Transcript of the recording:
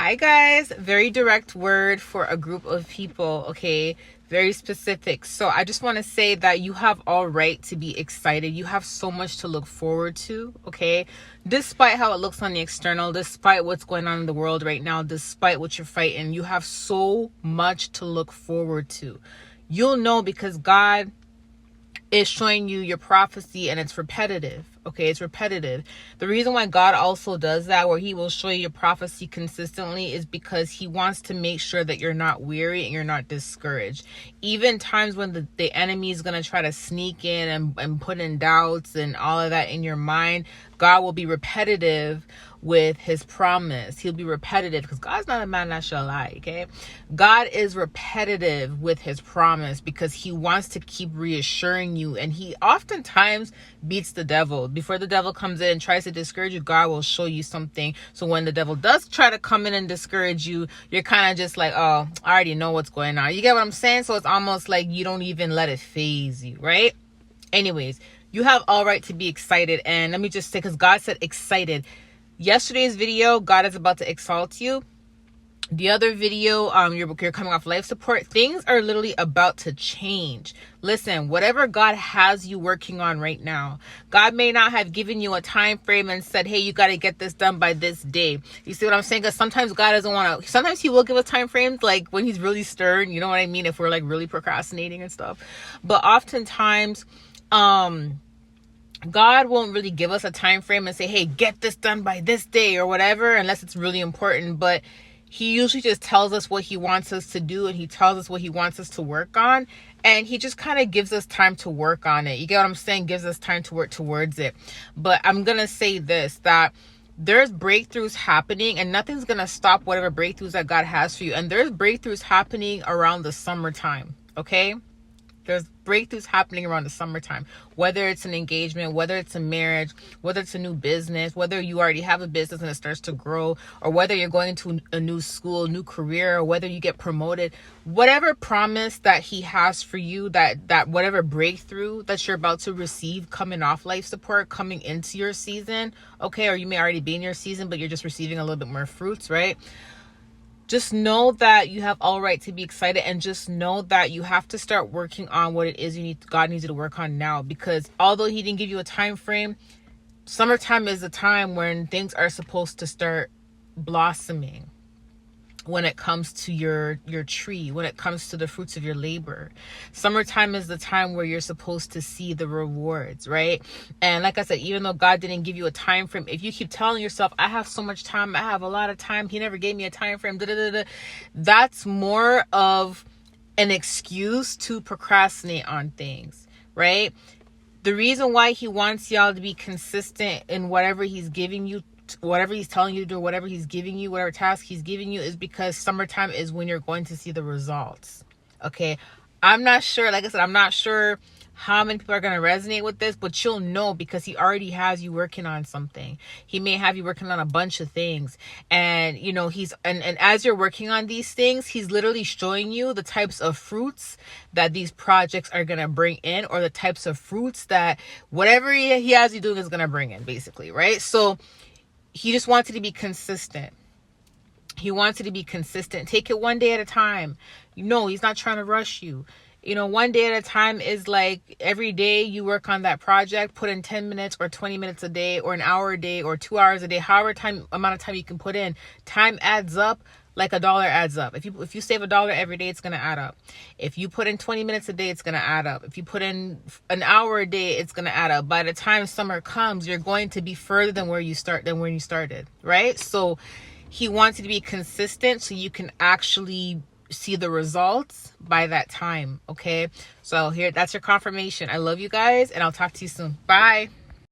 Hi guys, very direct word for a group of people, okay? Very specific. So I just want to say that you have all right to be excited. You have so much to look forward to, okay? Despite how it looks on the external, despite what's going on in the world right now, despite what you're fighting, you have so much to look forward to. You'll know because God is showing you your prophecy and it's repetitive. Okay, it's repetitive. The reason why God also does that, where he will show you your prophecy consistently, is because he wants to make sure that you're not weary and you're not discouraged. Even times when the enemy is going to try to sneak in and put in doubts and all of that in your mind, God will be repetitive with his promise. He'll be repetitive because God's not a man that shall lie, okay? God is repetitive with his promise because he wants to keep reassuring you, and he oftentimes beats the devil. Before the devil comes in and tries to discourage you, God will show you something. So when the devil does try to come in and discourage you, you're kind of just like, oh, I already know what's going on. You get what I'm saying? So it's almost like you don't even let it faze you, right? Anyways, you have all right to be excited. And let me just say, because God said excited. Yesterday's video, God is about to exalt you. The other video, you're coming off life support. Things are literally about to change. Listen, whatever God has you working on right now, God may not have given you a time frame and said, hey, you got to get this done by this day. You see what I'm saying? Because sometimes God doesn't want to, sometimes he will give us time frames, like when he's really stern, you know what I mean? If we're like really procrastinating and stuff. But oftentimes, God won't really give us a time frame and say, hey, get this done by this day or whatever, unless it's really important. But he usually just tells us what he wants us to do, and he tells us what he wants us to work on. And he just kind of gives us time to work on it. You get what I'm saying? Gives us time to work towards it. But I'm going to say this, that there's breakthroughs happening, and nothing's going to stop whatever breakthroughs that God has for you. And there's breakthroughs happening around the summertime, okay? There's breakthroughs happening around the summertime, whether it's an engagement, whether it's a marriage, whether it's a new business, whether you already have a business and it starts to grow, or whether you're going to a new school, new career, or whether you get promoted. Whatever promise that he has for you, that whatever breakthrough that you're about to receive coming off life support, coming into your season, okay, or you may already be in your season, but you're just receiving a little bit more fruits, right? Just know that you have all right to be excited, and just know that you have to start working on what it is God needs you to work on now. Because although he didn't give you a time frame, summertime is the time when things are supposed to start blossoming. When it comes to your tree, when it comes to the fruits of your labor, summertime is the time where you're supposed to see the rewards, right? And like I said, even though God didn't give you a time frame, if you keep telling yourself, I have so much time, I have a lot of time, he never gave me a time frame, that's more of an excuse to procrastinate on things, right? The reason why he wants y'all to be consistent in whatever he's giving you, whatever he's telling you to do, whatever he's giving you, whatever task he's giving you, is because summertime is when you're going to see the results. Okay, I'm not sure, like I said, I'm not sure how many people are going to resonate with this, but you'll know because he already has you working on something. He may have you working on a bunch of things, and you know, and as you're working on these things, he's literally showing you the types of fruits that these projects are going to bring in, or the types of fruits that whatever he has you doing is going to bring in, basically, right? So he just wants you to be consistent. He wants you to be consistent. Take it one day at a time. You know, he's not trying to rush you. You know, one day at a time is like every day you work on that project, put in 10 minutes or 20 minutes a day, or an hour a day, or 2 hours a day, however amount of time you can put in. Time adds up like $1 adds up. If you save $1 every day, it's going to add up. If you put in 20 minutes a day, it's going to add up. If you put in an hour a day, it's going to add up. By the time summer comes, you're going to be further than when you started, right? So he wants you to be consistent so you can actually see the results by that time, okay? So here, that's your confirmation. I love you guys, and I'll talk to you soon. Bye.